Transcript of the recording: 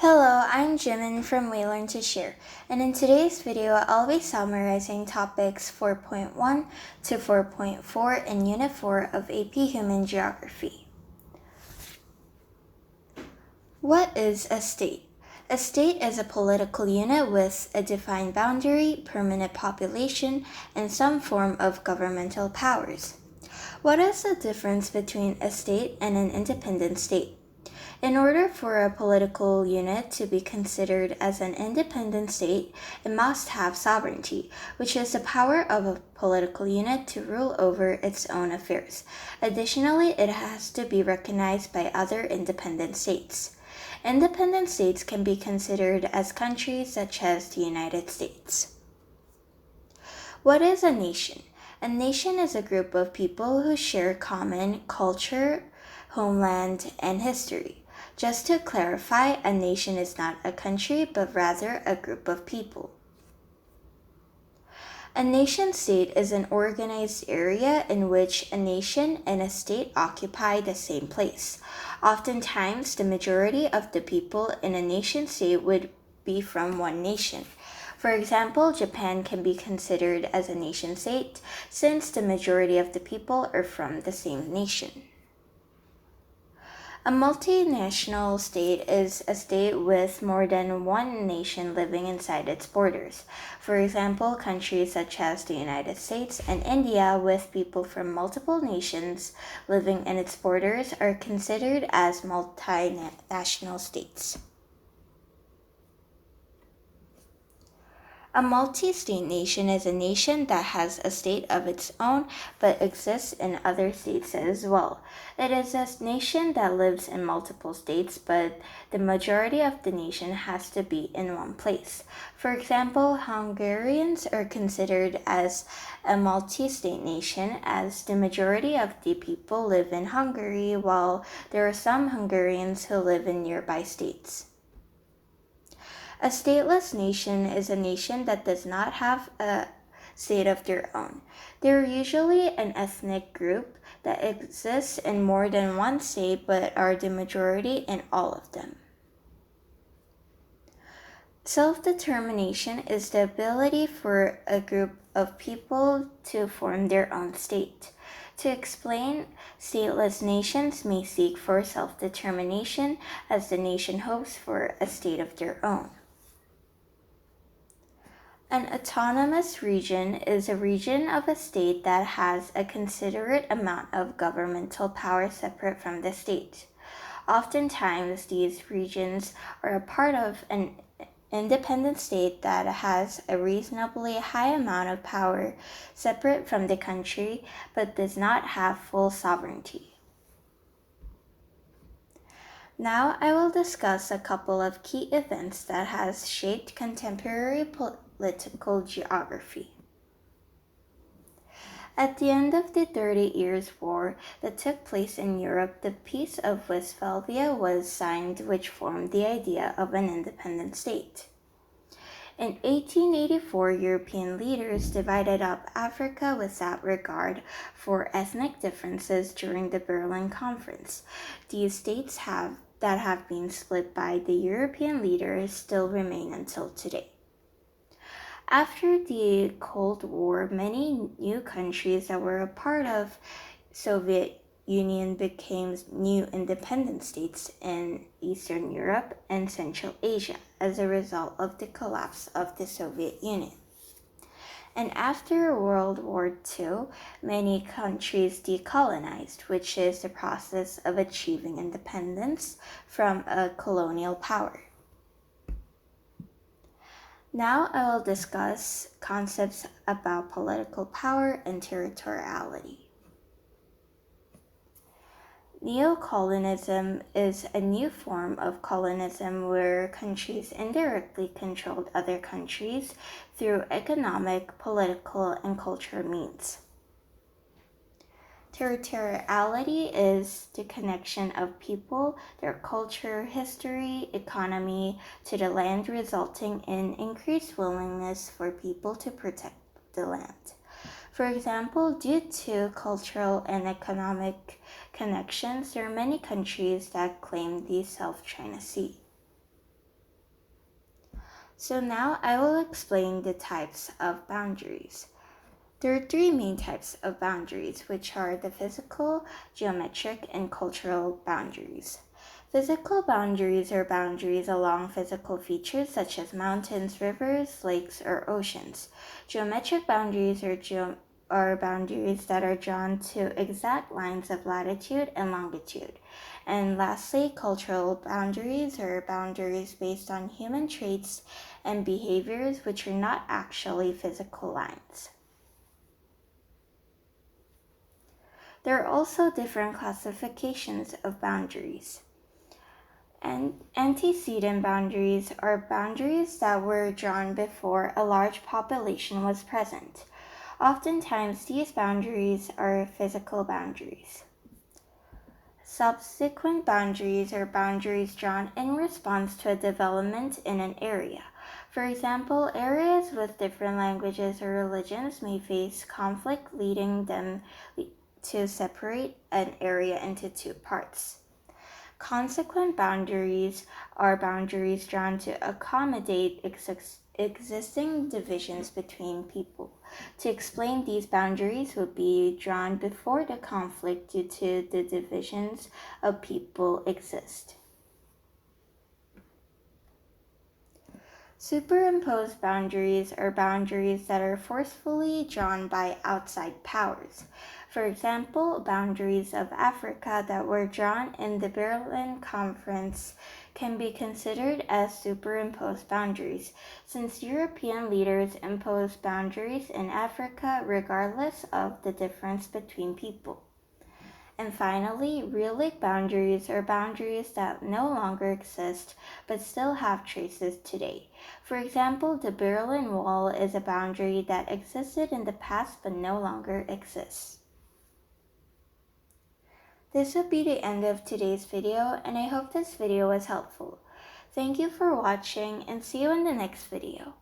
Hello, I'm Jimin from We Learn to Share, and in today's video, I'll be summarizing topics 4.1 to 4.4 in Unit 4 of AP Human Geography. What is a state? A state is a political unit with a defined boundary, permanent population, and some form of governmental powers. What is the difference between a state and an independent state? In order for a political unit to be considered as an independent state, it must have sovereignty, which is the power of a political unit to rule over its own affairs. Additionally, it has to be recognized by other independent states. Independent states can be considered as countries such as the United States. What is a nation? A nation is a group of people who share common culture, homeland, and history. Just to clarify, a nation is not a country, but rather a group of people. A nation-state is an organized area in which a nation and a state occupy the same place. Oftentimes, the majority of the people in a nation-state would be from one nation. For example, Japan can be considered as a nation-state since the majority of the people are from the same nation. A multinational state is a state with more than one nation living inside its borders. For example, countries such as the United States and India with people from multiple nations living in its borders are considered as multinational states. A multi-state nation is a nation that has a state of its own but exists in other states as well. It is a nation that lives in multiple states, but the majority of the nation has to be in one place. For example, Hungarians are considered as a multi-state nation as the majority of the people live in Hungary, while there are some Hungarians who live in nearby states. A stateless nation is a nation that does not have a state of their own. They are usually an ethnic group that exists in more than one state but are the majority in all of them. Self-determination is the ability for a group of people to form their own state. To explain, stateless nations may seek for self-determination as the nation hopes for a state of their own. An autonomous region is a region of a state that has a considerate amount of governmental power separate from the state. Oftentimes, these regions are a part of an independent state that has a reasonably high amount of power separate from the country but does not have full sovereignty. Now I will discuss a couple of key events that has shaped contemporary political geography. At the end of the 30 Years' War that took place in Europe, the Peace of Westphalia was signed, which formed the idea of an independent state. In 1884, European leaders divided up Africa without regard for ethnic differences during the Berlin Conference. These states that have been split by the European leaders still remain until today. After the Cold War, many new countries that were a part of Soviet Union became new independent states in Eastern Europe and Central Asia as a result of the collapse of the Soviet Union. And after World War II, many countries decolonized, which is the process of achieving independence from a colonial power. Now I will discuss concepts about political power and territoriality. Neocolonialism is a new form of colonialism where countries indirectly controlled other countries through economic, political, and cultural means. Territoriality is the connection of people, their culture, history, economy to the land, resulting in increased willingness for people to protect the land. For example, due to cultural and economic connections, there are many countries that claim the South China Sea. So now I will explain the types of boundaries. There are three main types of boundaries, which are the physical, geometric, and cultural boundaries. Physical boundaries are boundaries along physical features such as mountains, rivers, lakes, or oceans. Geometric boundaries are boundaries that are drawn to exact lines of latitude and longitude. And lastly, cultural boundaries are boundaries based on human traits and behaviors which are not actually physical lines. There are also different classifications of boundaries. And antecedent boundaries are boundaries that were drawn before a large population was present. Oftentimes, these boundaries are physical boundaries. Subsequent boundaries are boundaries drawn in response to a development in an area. For example, areas with different languages or religions may face conflict, leading them to separate an area into two parts. Consequent boundaries are boundaries drawn to accommodate existing divisions between people. To explain, these boundaries would be drawn before the conflict due to the divisions of people exist. Superimposed boundaries are boundaries that are forcefully drawn by outside powers. For example, boundaries of Africa that were drawn in the Berlin Conference can be considered as superimposed boundaries, since European leaders imposed boundaries in Africa regardless of the difference between people. And finally, relic boundaries are boundaries that no longer exist but still have traces today. For example, the Berlin Wall is a boundary that existed in the past but no longer exists. This would be the end of today's video, and I hope this video was helpful. Thank you for watching, and see you in the next video.